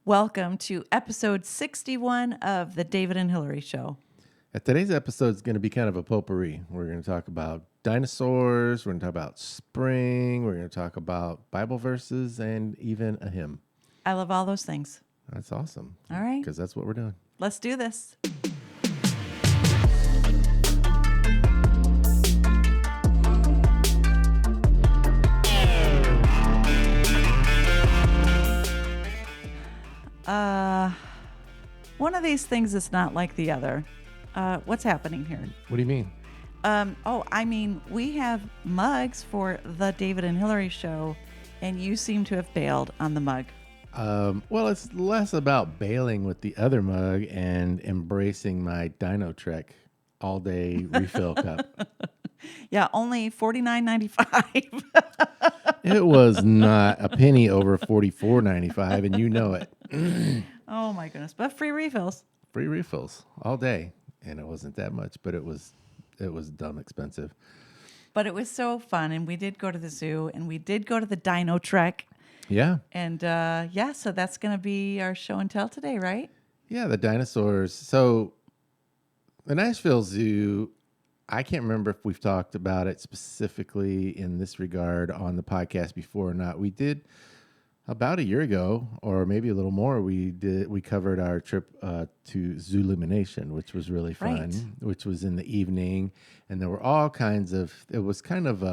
Welcome to episode 61 of the David and Hillary Show. Today's episode is going to be kind of a potpourri. We're going to talk about dinosaurs, we're going to talk about spring, we're going to talk about Bible verses, and even a hymn. I love all those things. That's awesome. All right. Because that's what we're doing. Let's do this. One of these things is not like the other. What's happening here? What do you mean? We have mugs for the David and Hillary Show, and you seem to have bailed on the mug. Well, it's less about bailing with the other mug and embracing my Dino Trek all-day refill cup. Yeah, only $49.95. It was not a penny over $44.95, and you know it. Oh my goodness! But free refills. Free refills all day, and it wasn't that much, but it was dumb expensive. But it was so fun, and we did go to the zoo, and we did go to the Dino Trek. Yeah. And so that's going to be our show and tell today, right? Yeah, the dinosaurs. So the Nashville Zoo, I can't remember if we've talked about it specifically in this regard on the podcast before or not. We did about a year ago, or maybe a little more. We covered our trip to Zoolumination, which was really fun, Right. which was in the evening, and there were all kinds of. It was kind of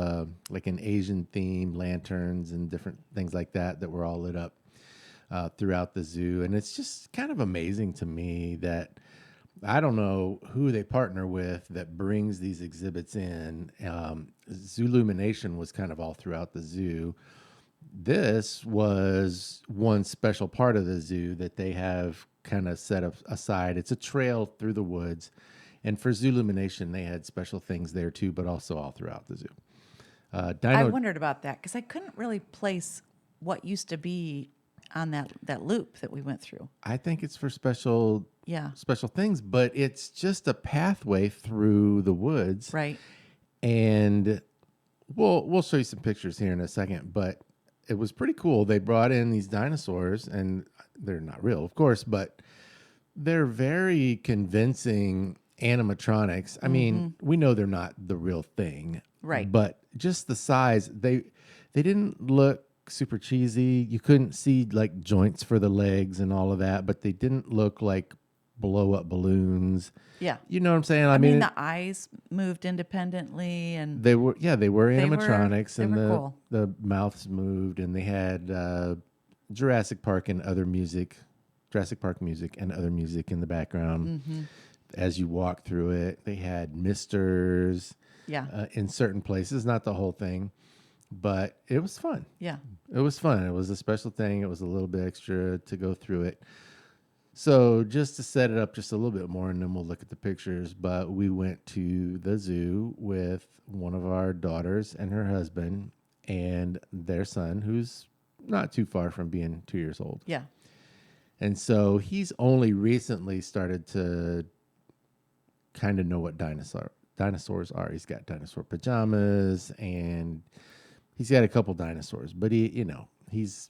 like an Asian theme, lanterns and different things like that were all lit up throughout the zoo, and it's just kind of amazing to me that. I don't know who they partner with that brings these exhibits in. Zoolumination was kind of all throughout the zoo. This was one special part of the zoo that they have kind of set up aside. It's a trail through the woods. And for Zoolumination, they had special things there too, but also all throughout the zoo. I wondered about that because I couldn't really place what used to be on that loop that we went through. I think it's for special things, but it's just a pathway through the woods. Right. And we'll show you some pictures here in a second, but it was pretty cool. They brought in these dinosaurs, and they're not real, of course, but they're very convincing animatronics. I mean, we know they're not the real thing. Right. But just the size, they didn't look super cheesy. You couldn't see like joints for the legs and all of that, but they didn't look like blow up balloons. Yeah. You know what I'm saying? I mean the eyes moved independently, and they were animatronics, they and were cool. the mouths moved, and they had Jurassic Park and other music, Jurassic Park music and other music in the background as you walk through it. They had misters in certain places, not the whole thing. But it was fun. Yeah. It was fun. It was a special thing. It was a little bit extra to go through it. So just to set it up just a little bit more, and then we'll look at the pictures. But we went to the zoo with one of our daughters and her husband and their son, who's not too far from being 2 years old. Yeah. And so he's only recently started to kind of know what dinosaurs are. He's got dinosaur pajamas, and he's got a couple dinosaurs, but he's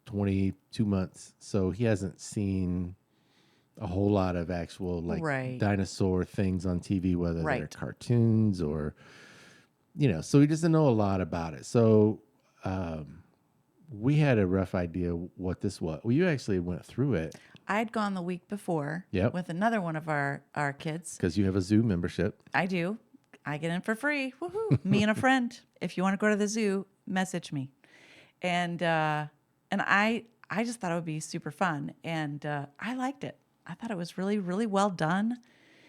22 months, so he hasn't seen a whole lot of actual dinosaur things on TV, whether they're cartoons or, so he doesn't know a lot about it. So we had a rough idea what this was. Well, you actually went through it. I'd gone the week before with another one of our kids. Because you have a zoo membership. I do. I get in for free. Woohoo. Me and a friend. If you want to go to the zoo, message me. And I just thought it would be super fun. And I liked it. I thought it was really, really well done.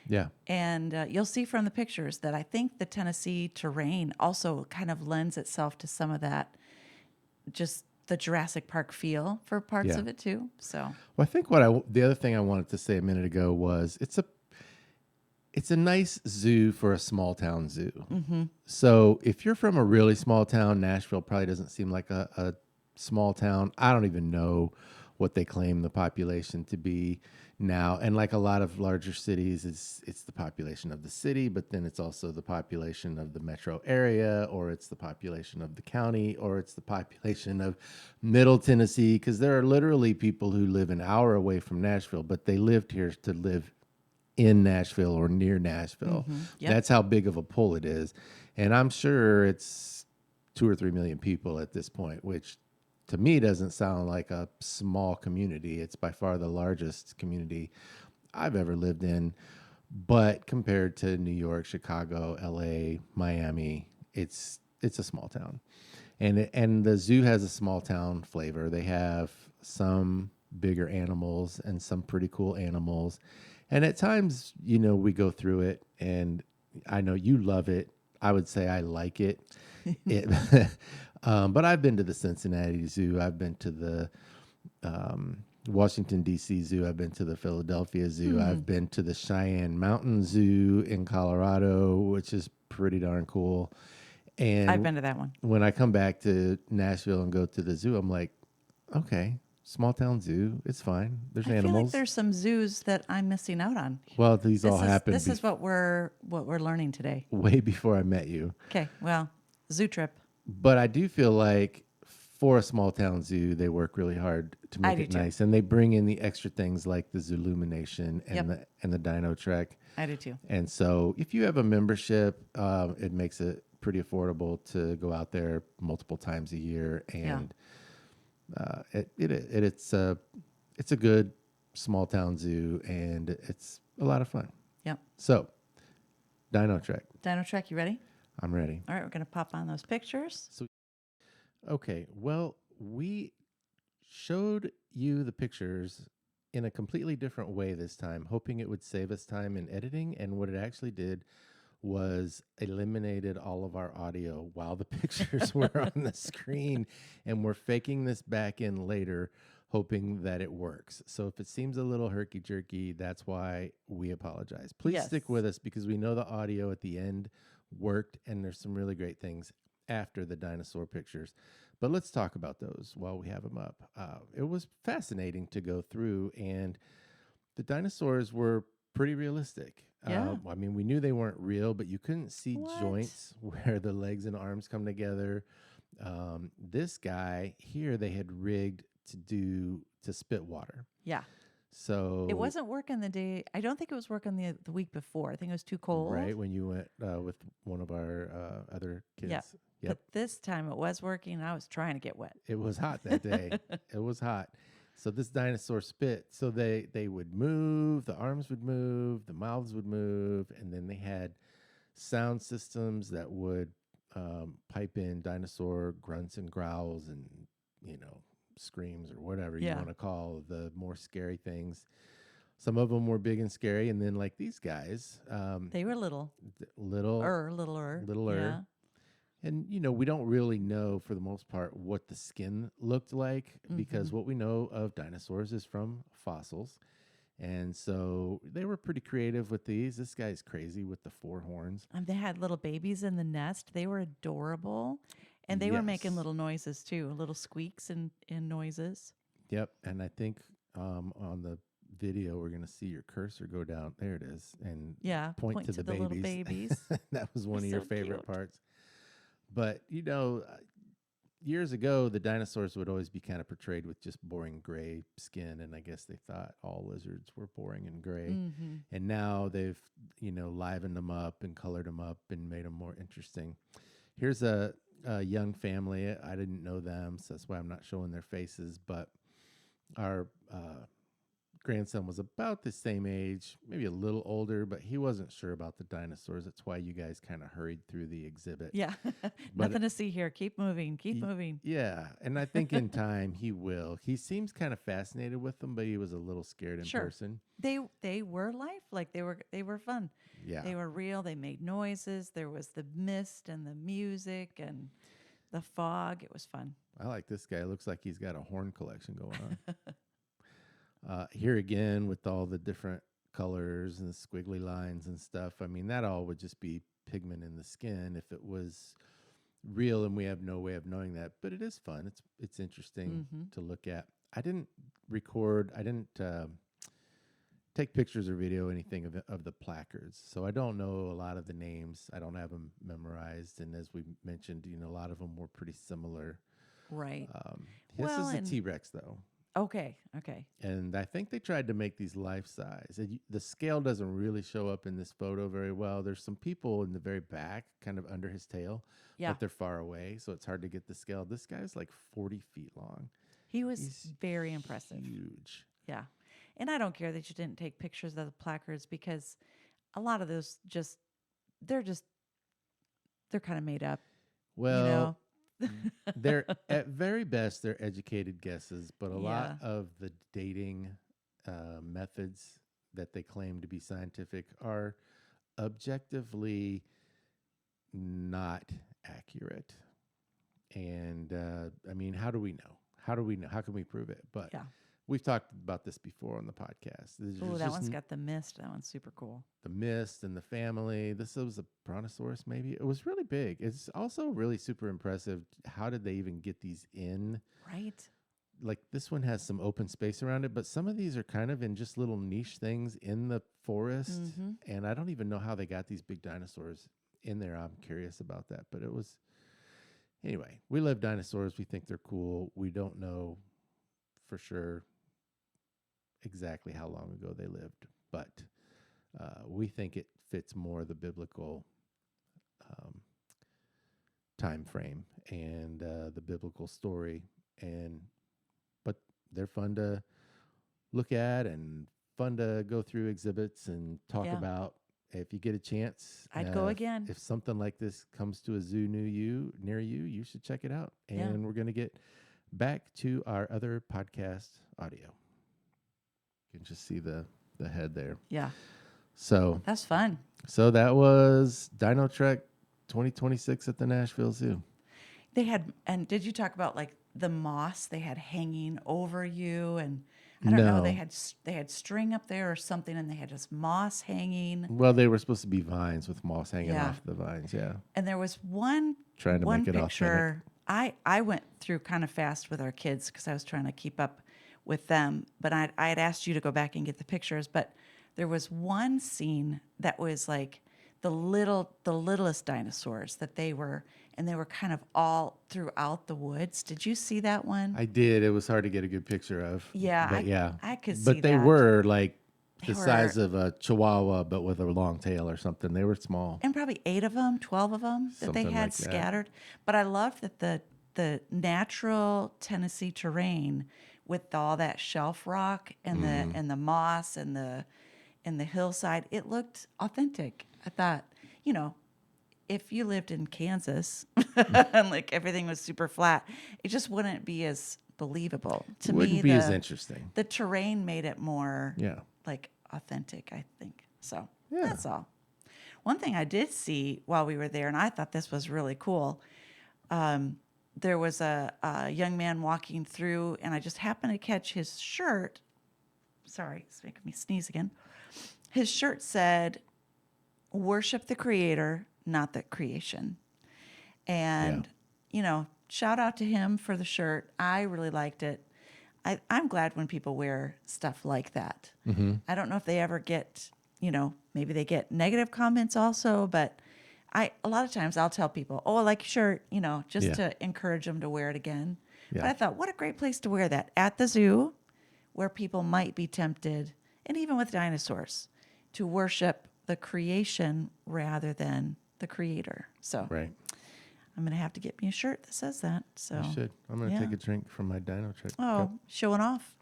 Yeah. And you'll see from the pictures that I think the Tennessee terrain also kind of lends itself to some of that, just the Jurassic Park feel for parts of it too. So, well, I think the other thing I wanted to say a minute ago was it's a nice zoo for a small town zoo. Mm-hmm. So if you're from a really small town, Nashville probably doesn't seem like a small town. I don't even know what they claim the population to be now. And like a lot of larger cities, it's the population of the city, but then it's also the population of the metro area, or it's the population of the county, or it's the population of Middle Tennessee, because there are literally people who live an hour away from Nashville, but they lived here to live in Nashville or near Nashville. Yep. That's how big of a pull it is. And I'm sure it's 2 or 3 million people at this point, which to me doesn't sound like a small community. It's by far the largest community I've ever lived in. But compared to New York, Chicago, LA, Miami, it's a small town. And the zoo has a small town flavor. They have some bigger animals and some pretty cool animals. And at times, we go through it, and I know you love it. I would say I like it. But I've been to the Cincinnati Zoo. I've been to the Washington, D.C. Zoo. I've been to the Philadelphia Zoo. I've been to the Cheyenne Mountain Zoo in Colorado, which is pretty darn cool. And I've been to that one. when I come back to Nashville and go to the zoo, I'm like, okay, small town zoo. It's fine. There's I feel like animals. there's some zoos that I'm missing out on. Well, these all happened This is what we're learning today. way before I met you. Okay, well, zoo trip. But I do feel like for a small town zoo, they work really hard to I make do it too. nice, and they bring in the extra things like the Zoolumination and Yep. the Dino Trek. I do too. And so, if you have a membership, it makes it pretty affordable to go out there multiple times a year, and it's a good small town zoo, and it's a lot of fun. Yep. So, Dino Trek, Dino Trek, you ready? I'm ready. All right, we're gonna pop on those pictures. Okay, well, we showed you the pictures in a completely different way this time, hoping it would save us time in editing. And what it actually did was eliminated all of our audio while the pictures were on the screen. And we're faking this back in later, hoping that it works. So if it seems a little herky jerky, that's why we apologize. Please Yes. stick with us, because we know the audio at the end worked, and there's some really great things after the dinosaur pictures. But let's talk about those while we have them up. It was fascinating to go through, and the dinosaurs were pretty realistic. Yeah. I mean, we knew they weren't real, but you couldn't see What? joints where the legs and arms come together. This guy here, they had rigged to spit water. Yeah. So It wasn't working the day. I don't think it was working the week before. I think it was too cold. right when you went with one of our other kids. Yeah. Yep. But this time it was working. And I was trying to get wet. It was hot that day. It was hot. So this dinosaur spit. So they would move, the arms would move, the mouths would move, and then they had sound systems that would pipe in dinosaur grunts and growls and screams or whatever you Yeah. want to call the more scary things. Some of them were big and scary, and then like these guys, They were little. littler. Littler. Yeah. And, we don't really know for the most part what the skin looked like, because what we know of dinosaurs is from fossils. And so they were pretty creative with these. This guy's crazy with the 4 horns. They had little babies in the nest. They were adorable. And they were making Yes. little noises too, little squeaks and noises. Yep. And I think on the video, we're going to see your cursor go down. There it is. And Yeah. point to the little babies. babies. That was one of They're your so favorite cute. parts. But, years ago, the dinosaurs would always be kind of portrayed with just boring gray skin. And I guess they thought all lizards were boring and gray. Mm-hmm. And now they've, livened them up and colored them up and made them more interesting. Here's a young family. I didn't know them, so that's why I'm not showing their faces. But our grandson was about the same age, maybe a little older, but he wasn't sure about the dinosaurs. That's why you guys kind of hurried through the exhibit. Yeah. But Nothing to see here. Keep moving. Keep moving. Yeah, and I think in time he will. He seems kind of fascinated with them, but he was a little scared in Sure. person. They were lifelike. They were fun. Yeah. They were real. They made noises. There was the mist and the music and the fog. It was fun. I like this guy. Looks like he's got a horn collection going on. Here again with all the different colors and the squiggly lines and stuff. I mean, that all would just be pigment in the skin if it was real, and we have no way of knowing that. But it is fun. It's interesting to look at. I didn't record. I didn't take pictures or video anything of the placards, so I don't know a lot of the names. I don't have them memorized, and as we mentioned, a lot of them were pretty similar. Right. This Well, is a and T-Rex though, okay. and I think they tried to make these life size. The scale doesn't really show up in this photo very well. There's some people in the very back, kind of under his tail, Yeah. but they're far away, so it's hard to get the scale. This guy's like 40 feet long. He was He's very impressive. huge. Yeah. And I don't care that you didn't take pictures of the placards because a lot of those they're kind of made up, you know? Well, they're at very best, they're educated guesses, but a Yeah. lot of the dating methods that they claim to be scientific are objectively not accurate. And I mean, how do we know? How do we know? How can we prove it? But Yeah. we've talked about this before on the podcast. There's Oh, that just one's got the mist. That one's super cool. the mist and the family. This was a brontosaurus, maybe. It was really big. It's also really super impressive. How did they even get these in? Right? Like this one has some open space around it, but some of these are kind of in just little niche things in the forest. Mm-hmm. And I don't even know how they got these big dinosaurs in there. I'm curious about that. But it was, anyway, we love dinosaurs. We think they're cool. We don't know for sure exactly how long ago they lived, but we think it fits more the biblical time frame and the biblical story, but they're fun to look at and fun to go through exhibits and talk Yeah. about. If you get a chance, I'd go again. If something like this comes to a zoo near you, you should check it out. And Yeah. we're going to get back to our other podcast audio. You can just see the head there. Yeah. So That's fun. that was Dino Trek 2026 at the Nashville Zoo. They had, and did you talk about like the moss they had hanging over you? And I don't know, No. they had string up there or something, and they had just moss hanging. Well, they were supposed to be vines with moss hanging Yeah. off the vines. Yeah. And there was one Trying to one make it picture. I went through kind of fast with our kids because I was trying to keep up with them. But I had asked you to go back and get the pictures. But there was one scene that was like the littlest dinosaurs that they were kind of all throughout the woods. Did you see that one? I did. It was hard to get a good picture of. Yeah, But I could see But they that. were like They the were- size of a chihuahua, but with a long tail or something. They were small. And probably 8 of them, 12 of them that they Something had like that. scattered. But I loved that the natural Tennessee terrain with all that shelf rock and the moss and the hillside, it looked authentic. I thought, if you lived in Kansas and like everything was super flat, it just wouldn't be as believable. To Wouldn't me, be as interesting. the terrain made it more Yeah. like authentic, I think. So Yeah. that's all. One thing I did see while we were there, and I thought this was really cool, there was a young man walking through, and I just happened to catch his shirt. Sorry, it's making me sneeze again. His shirt said, "Worship the Creator, not the creation." And, shout out to him for the shirt. I really liked it. I'm glad when people wear stuff like that. Mm-hmm. I don't know if they ever get, maybe they get negative comments also, but a lot of times I'll tell people, "Oh, I like your shirt," just Yeah. to encourage them to wear it again. Yeah. But I thought, what a great place to wear that at the zoo, where people might be tempted, and even with dinosaurs, to worship the creation rather than the creator. So Right. I'm going to have to get me a shirt that says that. So You should. I'm going to yeah. take a drink from my Dino Trek cup. Oh, showing off.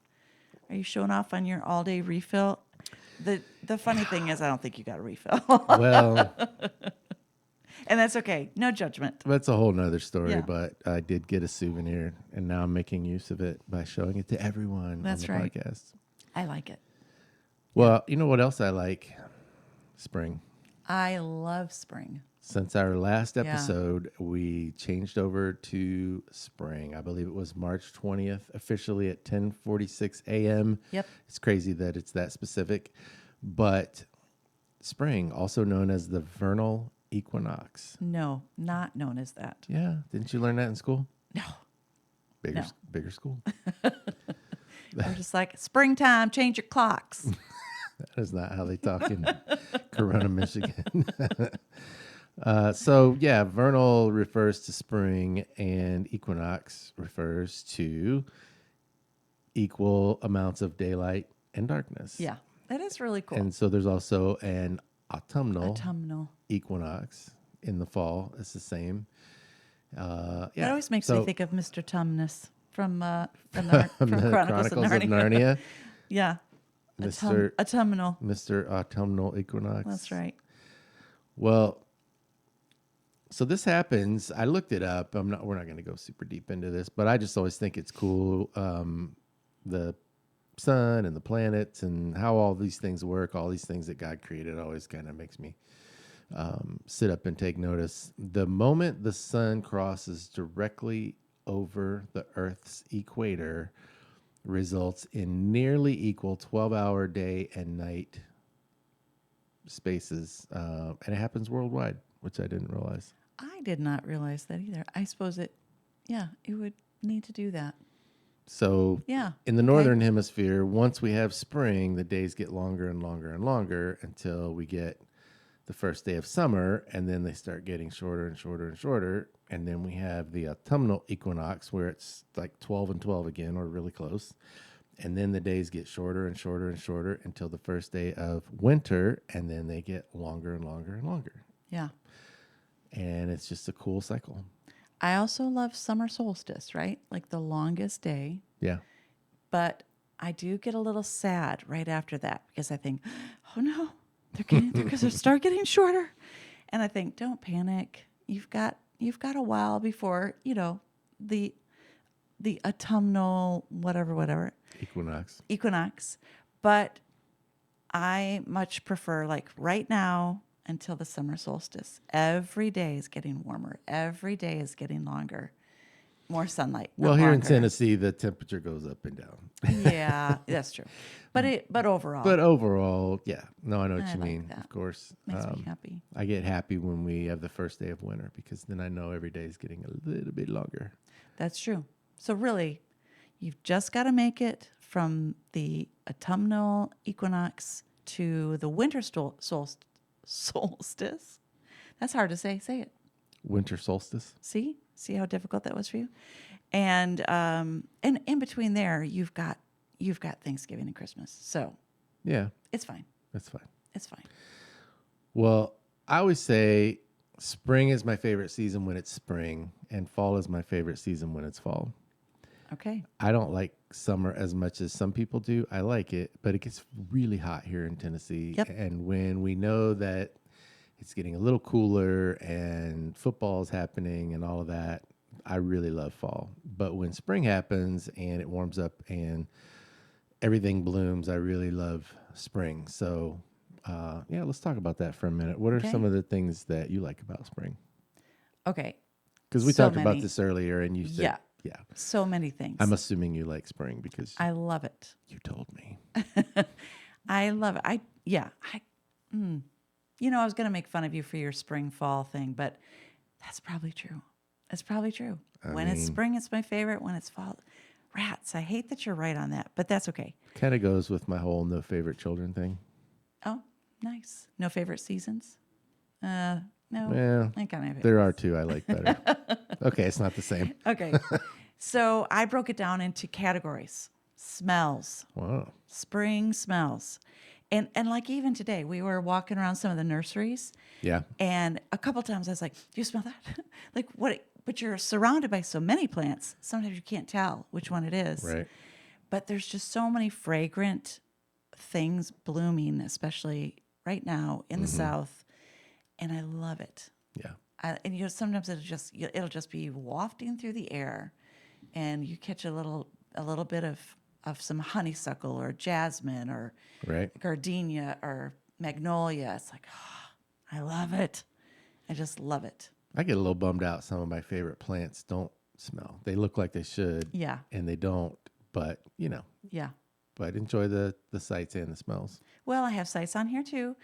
Are you showing off on your all-day refill? The funny thing is, I don't think you got a refill. Well, And that's okay. No judgment. that's a whole nother story, Yeah. but I did get a souvenir, and now I'm making use of it by showing it to everyone That's on the right. podcast. I like it. Well, you know what else I like? Spring. I love spring. Since our last Yeah. episode, we changed over to spring. I believe it was March 20th, officially at 10:46 a.m. Yep. It's crazy that it's that specific. But spring, also known as the vernal equinox. No, not known as that. Yeah. Didn't you learn that in school? No. Bigger, No. bigger school. We're just like, springtime, change your clocks. That is not how they talk in Corona, Michigan. So yeah, vernal refers to spring, and equinox refers to equal amounts of daylight and darkness. Yeah, that is really cool. And so there's also an autumnal equinox in the fall. It's the same. Yeah. That always makes me think of Mr. Tumnus from from the Chronicles of Narnia. Yeah, autumnal. Mr. Autumnal Equinox. That's right. Well, so this happens. I looked it up. We're not going to go super deep into this, but I just always think it's cool. The sun and the planets and how all these things work, all these things that God created, always kind of makes me sit up and take notice. The moment the sun crosses directly over the Earth's equator results in nearly equal 12-hour day and night spaces. And it happens worldwide, which I didn't realize. I did not realize that either. I suppose it would need to do that. So Yeah. in the northern hemisphere, once we have spring, the days get longer and longer and longer until we get the first day of summer, and then they start getting shorter and shorter and shorter. And then we have the autumnal equinox where it's like 12 and 12 again, or really close. And then the days get shorter and shorter and shorter until the first day of winter, and then they get longer and longer and longer. Yeah. And it's just a cool cycle. I also love summer solstice, right? Like the longest day. Yeah. But I do get a little sad right after that because I think, oh no, because they start getting shorter. And I think, don't panic. You've got a while before, the autumnal whatever equinox. But I much prefer, like, right now until the summer solstice. Every day is getting warmer. Every day is getting longer. More sunlight. Well, here in Tennessee, the temperature goes up and down. Yeah, that's true. But overall. But overall, yeah. No, I know what you mean. That. Of course. Makes me happy. I get happy when we have the first day of winter because then I know every day is getting a little bit longer. That's true. So really, you've just got to make it from the autumnal equinox to the winter solstice. That's hard to say. Say it. Winter solstice. See how difficult that was for you? And in between there, you've got Thanksgiving and Christmas. So yeah, it's fine. That's fine. It's fine. Well, I always say spring is my favorite season when it's spring, and fall is my favorite season when it's fall. Okay. I don't like summer as much as some people do. I like it, but it gets really hot here in Tennessee. Yep. And when we know that it's getting a little cooler and football is happening and all of that, I really love fall. But when spring happens and it warms up and everything blooms, I really love spring. So, yeah, let's talk about that for a minute. What are some of the things that you like about spring? Okay. Because we talked about this earlier and you said, yeah. So many things. I'm assuming you like spring because I love it. You told me. I love it. I was going to make fun of you for your spring fall thing, but that's probably true. It's probably true. When it's spring, it's my favorite. When it's fall, rats. I hate that you're right on that, but that's okay. Kind of goes with my whole no favorite children thing. Oh, nice. No favorite seasons? No. Well, I kind of. There are two I like better. Okay, it's not the same. Okay. So I broke it down into categories. Smells. Wow. Spring smells. And like even today, we were walking around some of the nurseries. Yeah. And a couple times I was like, do you smell that? Like what? But you're surrounded by so many plants. Sometimes you can't tell which one it is. Right. But there's just so many fragrant things blooming, especially right now in the South. And I love it. Yeah. And sometimes it'll just be wafting through the air, and you catch a little bit of some honeysuckle or jasmine or gardenia or magnolia. It's like, I love it. I just love it. I get a little bummed out. Some of my favorite plants don't smell. They look like they should. Yeah. And they don't. But Yeah. But enjoy the sights and the smells. Well, I have sights on here too.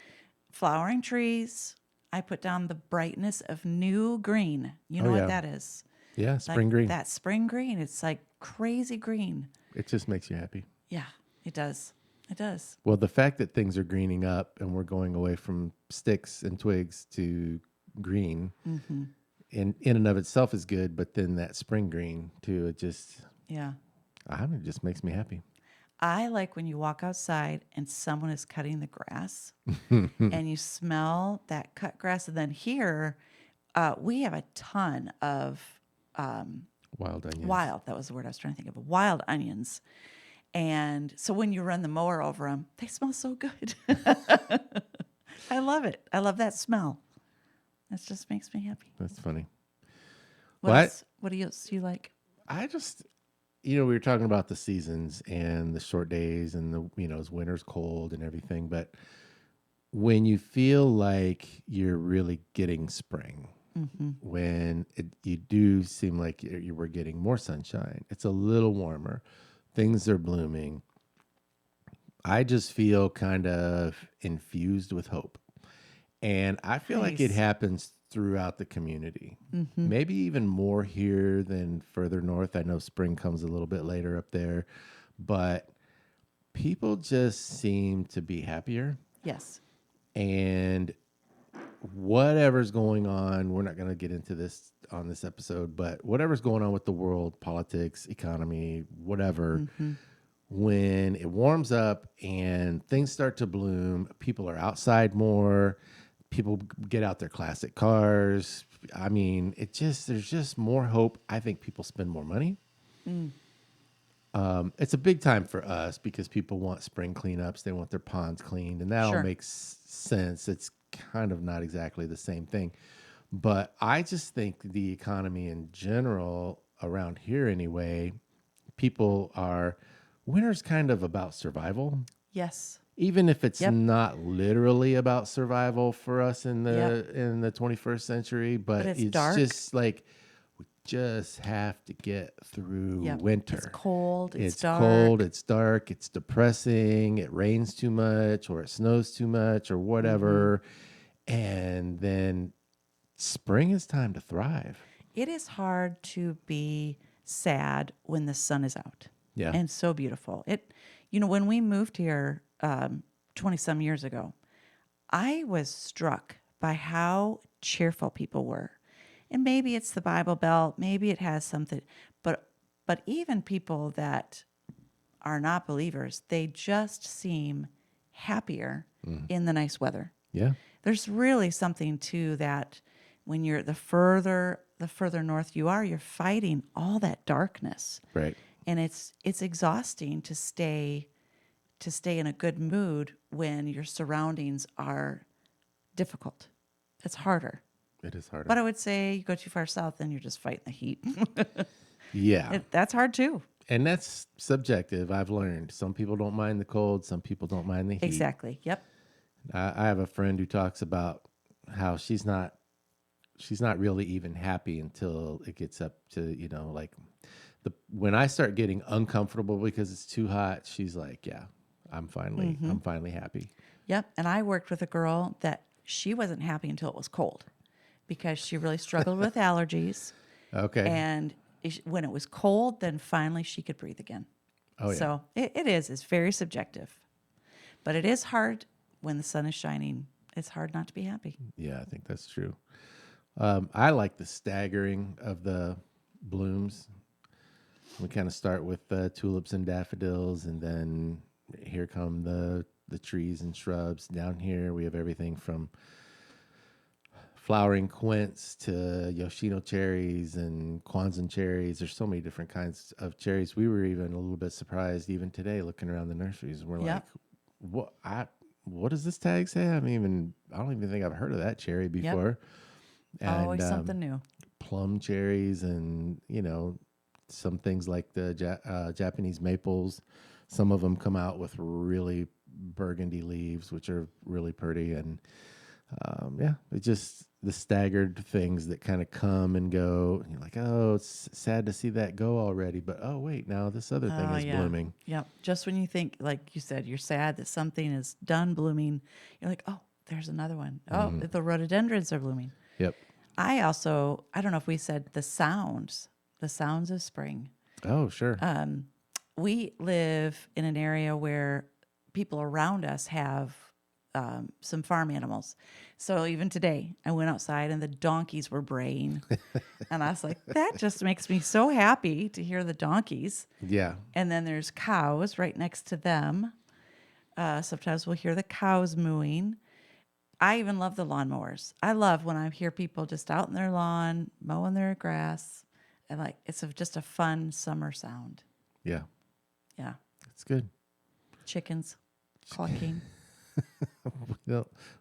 Flowering trees. I put down the brightness of new green. You know what that is? Yeah, spring green. That spring green. It's like crazy green. It just makes you happy. Yeah, it does. It does. Well, the fact that things are greening up and we're going away from sticks and twigs to green in and of itself is good, but then that spring green too, Yeah. I don't know, it just makes me happy. I like when you walk outside and someone is cutting the grass and you smell that cut grass. And then here, we have a ton of Wild onions. that was the word I was trying to think of, wild onions. And so when you run the mower over them, they smell so good. I love it. I love that smell. It just makes me happy. That's funny. What What? else? What else do you like? I just, we were talking about the seasons and the short days and it's winter's cold and everything. But when you feel like you're really getting spring, when you do seem like you were getting more sunshine, it's a little warmer, things are blooming. I just feel kind of infused with hope. And I feel like it Nice. happens throughout the community. Maybe even more here than further north. I know spring comes a little bit later up there, but people just seem to be happier. Yes. And whatever's going on, we're not going to get into this on this episode, but whatever's going on with the world, politics, economy, whatever, when it warms up and things start to bloom, people are outside more. People get out their classic cars. I mean, there's just more hope. I think people spend more money. It's a big time for us because people want spring cleanups. They want their ponds cleaned, and that all Sure. makes sense. It's kind of not exactly the same thing. But I just think the economy in general, around here anyway, winter's kind of about survival. Yes. Even if it's Yep. not literally about survival for us in Yep. the 21st century, but it's it's dark. just like we just have to get through Yep. winter. It's cold. It's dark. cold, it's dark, it's depressing, it rains too much or it snows too much or whatever. And then spring is time to thrive. It is hard to be sad when the sun is out. Yeah. And so beautiful. When we moved here 20 some years ago, I was struck by how cheerful people were. And maybe it's the Bible Belt, maybe it has something, but even people that are not believers, they just seem happier in the nice weather. Yeah. There's really something to that. When you're the further north you are, you're fighting all that darkness. Right. And it's exhausting to stay in a good mood when your surroundings are difficult. It's harder. It is harder. But I would say you go too far south and you're just fighting the heat. Yeah. That's hard too. And that's subjective. I've learned some people don't mind the cold. Some people don't mind the heat. Exactly. Yep. I have a friend who talks about how she's not really even happy until it gets up to, like when I start getting uncomfortable because it's too hot, she's like, yeah, I'm finally happy. Yep. And I worked with a girl that she wasn't happy until it was cold because she really struggled with allergies. Okay. And when it was cold, then finally she could breathe again. Oh, yeah. So it's very subjective. But it is hard when the sun is shining. It's hard not to be happy. Yeah, I think that's true. I like the staggering of the blooms. We kind of start with tulips and daffodils, and then here come the trees and shrubs. Down here, we have everything from flowering quince to Yoshino cherries and Kwanzaa cherries. There's so many different kinds of cherries. We were even a little bit surprised even today looking around the nurseries. We're Yep. like, what does this tag say? I don't even think I've heard of that cherry before. And, Always something new. Plum cherries and, some things like the Japanese maples. Some of them come out with really burgundy leaves, which are really pretty. And it's just the staggered things that kind of come and go. And you're like, oh, it's sad to see that go already. But, oh, wait, now this other thing is blooming. Yep. Just when you think, like you said, you're sad that something is done blooming, you're like, oh, there's another one. Oh, the rhododendrons are blooming. Yep. I don't know if we said the sounds of spring. Oh, sure. we live in an area where people around us have some farm animals. So even today, I went outside and the donkeys were braying. And I was like, that just makes me so happy to hear the donkeys. Yeah. And then there's cows right next to them. Sometimes we'll hear the cows mooing. I even love the lawnmowers. I love when I hear people just out in their lawn, mowing their grass. And like, just a fun summer sound. Yeah. Yeah. It's good. Chickens clucking.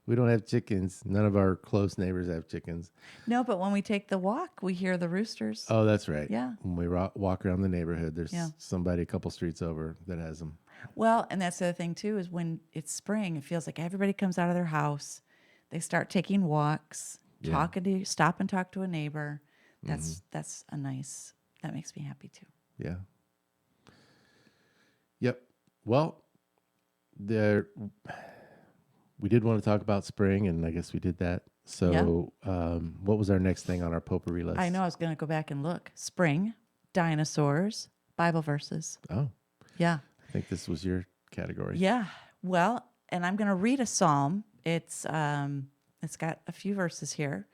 We don't have chickens. None of our close neighbors have chickens. No, but when we take the walk, we hear the roosters. Oh, that's right. Yeah. When we walk around the neighborhood, there's Yeah. somebody a couple streets over that has them. Well, and that's the other thing too, is when it's spring, it feels like everybody comes out of their house. They start taking walks, Yeah. stop and talk to a neighbor. That's that makes me happy too. Yeah. Yep. Well, we did want to talk about spring, and I guess we did that. So, what was our next thing on our potpourri list? I know I was going to go back and look. Spring, dinosaurs, Bible verses. Oh, Yeah. I think this was your category. Yeah. Well, and I'm going to read a psalm. It's got a few verses here.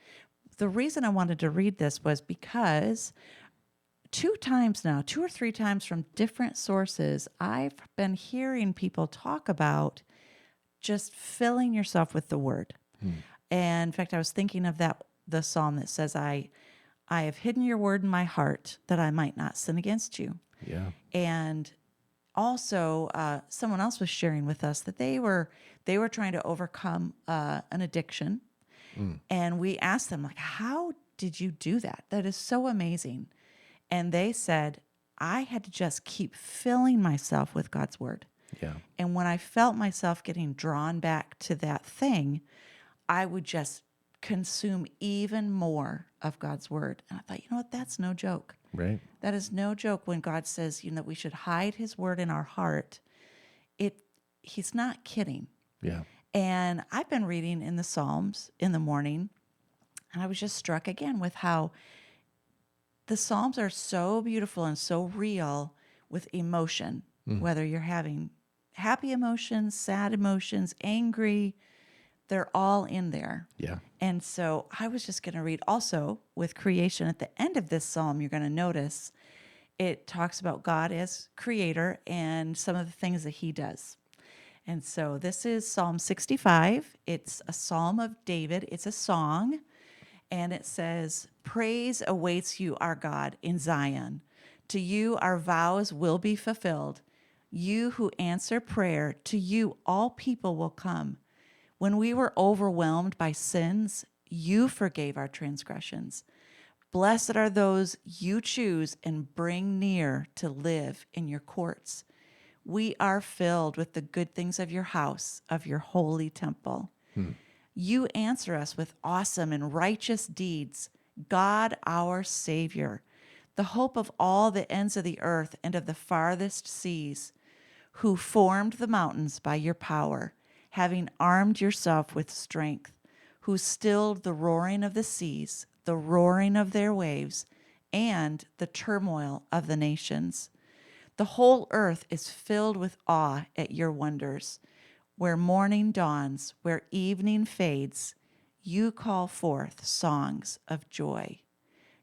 The reason I wanted to read this was because 2 or 3 times from different sources, I've been hearing people talk about just filling yourself with the word. And in fact, I was thinking of the psalm that says, I have hidden your word in my heart that I might not sin against you. Yeah. And also, someone else was sharing with us that they were trying to overcome an addiction. And we asked them, like, how did you do that? That is so amazing. And they said, I had to just keep filling myself with God's word. Yeah. And when I felt myself getting drawn back to that thing, I would just consume even more of God's word. And I thought, you know what? That's no joke. Right. That is no joke when God says, that we should hide his word in our heart. He's not kidding. Yeah. And I've been reading in the Psalms in the morning, and I was just struck again with how the Psalms are so beautiful and so real with emotion, whether you're having happy emotions, sad emotions, angry, they're all in there. Yeah. And so I was just going to read also with creation at the end of this psalm, you're going to notice it talks about God as creator and some of the things that he does. And so this is Psalm 65. It's a psalm of David. It's a song. And it says, praise awaits you, our God, in Zion. To you, our vows will be fulfilled. You who answer prayer, to you, all people will come. When we were overwhelmed by sins, you forgave our transgressions. Blessed are those you choose and bring near to live in your courts. We are filled with the good things of your house, of your holy temple. You answer us with awesome and righteous deeds, God our Savior, the hope of all the ends of the earth and of the farthest seas, who formed the mountains by your power, having armed yourself with strength, who stilled the roaring of the seas, the roaring of their waves, and the turmoil of the nations. The whole earth is filled with awe at your wonders. Where morning dawns, where evening fades, you call forth songs of joy.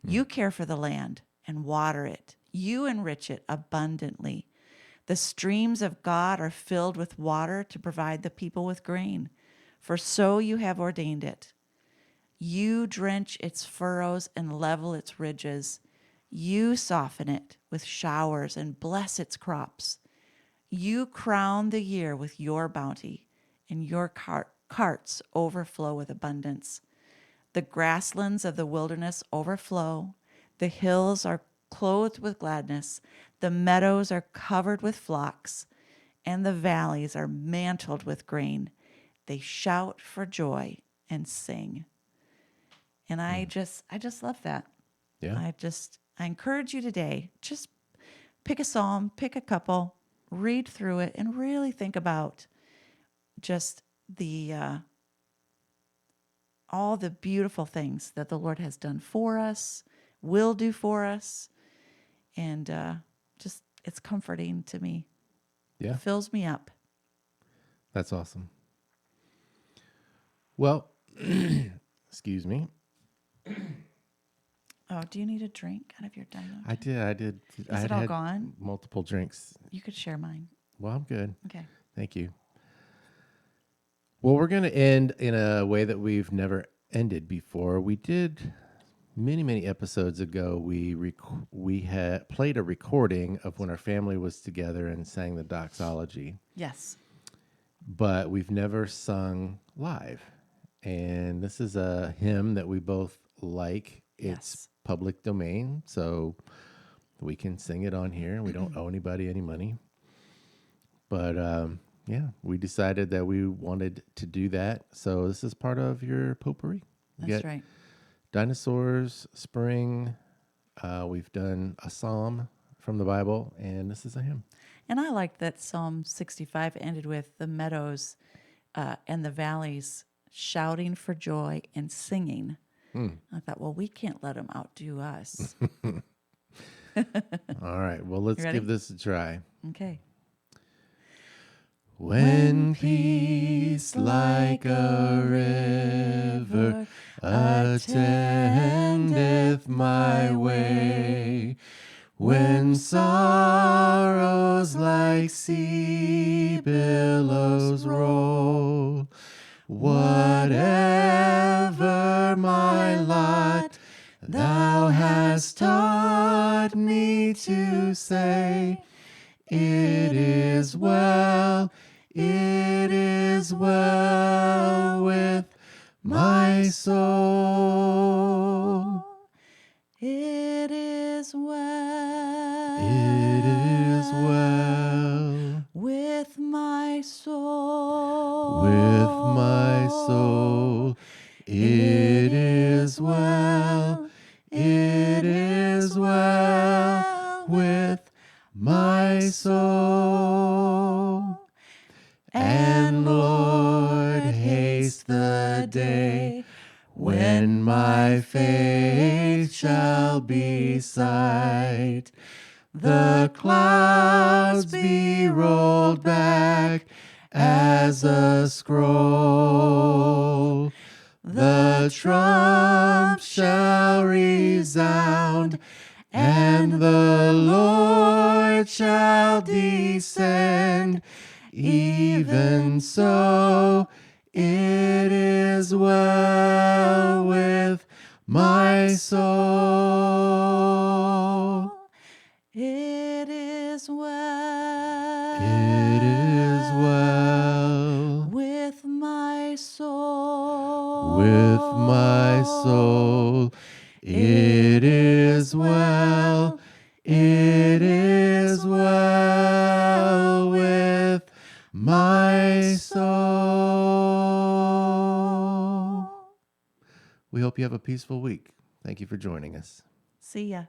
You care for the land and water it. You enrich it abundantly. The streams of God are filled with water to provide the people with grain, for so you have ordained it. You drench its furrows and level its ridges. You soften it with showers and bless its crops. You crown the year with your bounty, and your carts overflow with abundance. The grasslands of the wilderness overflow. The hills are clothed with gladness. The meadows are covered with flocks, and the valleys are mantled with grain. They shout for joy and sing. And I just love that. Yeah. I encourage you today, just pick a psalm, pick a couple, read through it, and really think about just all the beautiful things that the Lord has done for us, will do for us, and just it's comforting to me. Yeah, It fills me up. that's awesome. Well, excuse me. Oh, do you need a drink out of your dino? I did. I Is had it all had gone? multiple drinks. You could share mine. Well, I'm good. Okay. Thank you. Well, we're going to end in a way that we've never ended before. We did many episodes ago. We had played a recording of when our family was together and sang the doxology, Yes. but we've never sung live. And this is a hymn that we both like. It's Yes. public domain, so we can sing it on here. We don't owe anybody any money. But yeah, we decided that we wanted to do that. So this is part of your potpourri. You That's get right. dinosaurs, spring. We've done a psalm from the Bible, and this is a hymn. And I like that Psalm 65 ended with the meadows and the valleys shouting for joy and singing. I thought, well, we can't let them outdo us. All right, well, let's ready? give this a try. Okay. When peace like a river attendeth my way, when sorrows like sea billows roll, whatever my lot, thou hast taught me to say, it is well with my soul. It is well. It is well with my soul. with my soul. It is well. It is well with my soul. And Lord, haste the day when my faith shall be sight. The clouds be rolled back as a scroll. The trump shall resound, and the Lord shall descend. Even so, it is well with my soul. It is well. It is well with my soul. with my soul. It is well. It is well with my soul. We hope you have a peaceful week. Thank you for joining us. See ya.